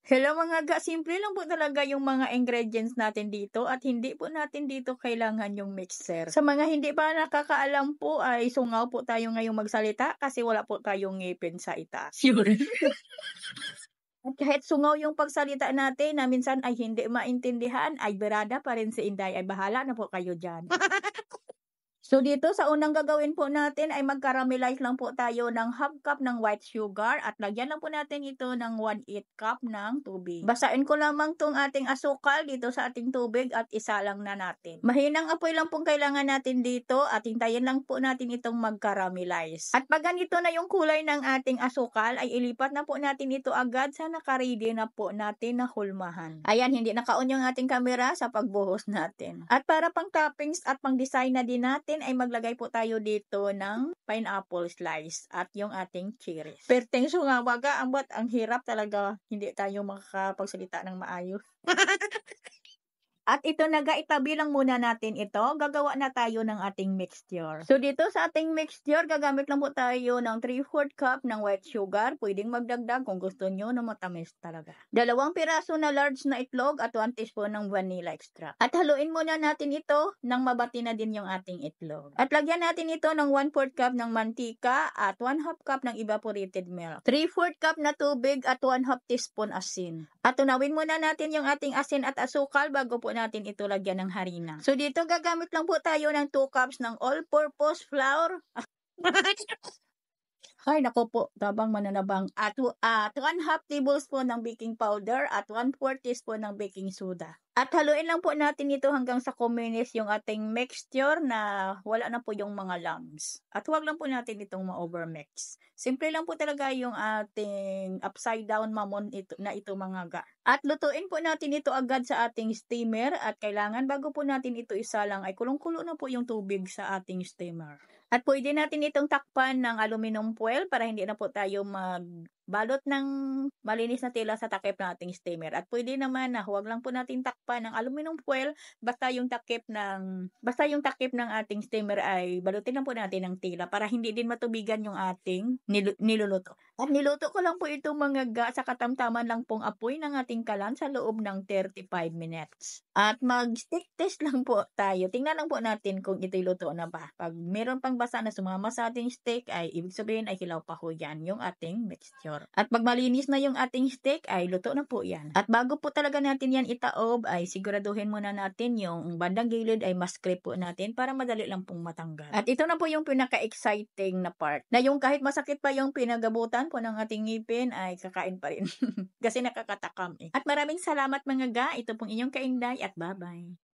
Hello mga ga, simple lang po talaga yung mga ingredients natin dito at hindi po natin dito kailangan yung mixer. Sa mga hindi pa nakakaalam po ay sungaw po tayo ngayong magsalita kasi wala po tayong ngipin sa itaas. Yun. At kahit sungaw yung pagsalita natin na minsan ay hindi maintindihan, ay berada pa rin si Inday, ay bahala na po kayo dyan. So dito sa unang gagawin po natin ay mag-caramelize lang po tayo ng half cup ng white sugar at lagyan lang po natin ito ng 1/8 cup ng tubig. Basain ko lamang tong ating asukal dito sa ating tubig at isa lang na natin. Mahinang apoy lang pong kailangan natin dito at hintayin lang po natin itong mag-caramelize. At pag ganito na yung kulay ng ating asukal ay ilipat na po natin ito agad sa nakaready na po natin na hulmahan. Ayan, hindi naka-on yung ating camera sa pagbuhos natin. At para pang toppings at pang design na din natin ay maglagay po tayo dito ng pineapple slice at yung ating cherries. Perteng sungawaga, ang hirap talaga, hindi tayo makakapagsalita ng maayos. At ito itabi lang muna natin ito. Gagawa na tayo ng ating mixture. So dito sa ating mixture, gagamit lang po tayo ng 3/4 cup ng white sugar. Pwedeng magdagdag kung gusto nyo na matamis talaga. 2 piraso na large na itlog at 1 teaspoon ng vanilla extract. At haluin muna natin ito nang mabati na din yung ating itlog. At lagyan natin ito ng 1/4 cup ng mantika at 1/2 cup ng evaporated milk. 3/4 cup na tubig at 1/2 teaspoon asin. At tunawin muna natin yung ating asin at asukal bago po natin ito lagyan ng harina. So dito gagamit lang po tayo ng 2 cups ng all-purpose flour. Ay, nako po, tabang mananabang. At 1/2 tablespoon ng baking powder at 1/4 teaspoon ng baking soda. At haluin lang po natin ito hanggang sa kuminis yung ating mixture na wala na po yung mga lumps. At huwag lang po natin itong ma-overmix. Simple lang po talaga yung ating upside down mamon ito mga ga. At lutuin po natin ito agad sa ating steamer at kailangan bago po natin ito isalang ay kulong-kulo na po yung tubig sa ating steamer. At pwede natin itong takpan ng aluminum foil para hindi na po tayo magbalot ng malinis na tela sa takip ng ating steamer. At pwede naman na huwag lang po natin takpan ng aluminum foil basta yung takip ng ating steamer ay balutin lang po natin ng tela para hindi din matubigan yung ating niluluto. At niluto ko lang po ito mga ga sa katamtaman lang pong apoy ng ating kalan sa loob ng 35 minutes. At mag-stick test lang po tayo. Tingnan lang po natin kung ito'y luto na ba. Pag meron pang basa na sumama sa ating steak ay ibig sabihin ay hilaw pa ho yan yung ating mixture. At pag malinis na yung ating steak ay luto na po yan. At bago po talaga natin yan itaob ay siguraduhin muna natin yung bandang gilid ay mas-scrape po natin para madali lang pong matanggal. At ito na po yung pinaka-exciting na part. Na yung kahit masakit pa yung pinagabutan po ng ating ngipin ay kakain pa rin. Kasi nakakatakam eh. At maraming salamat mga ga. Ito pong inyong kainday at bye-bye.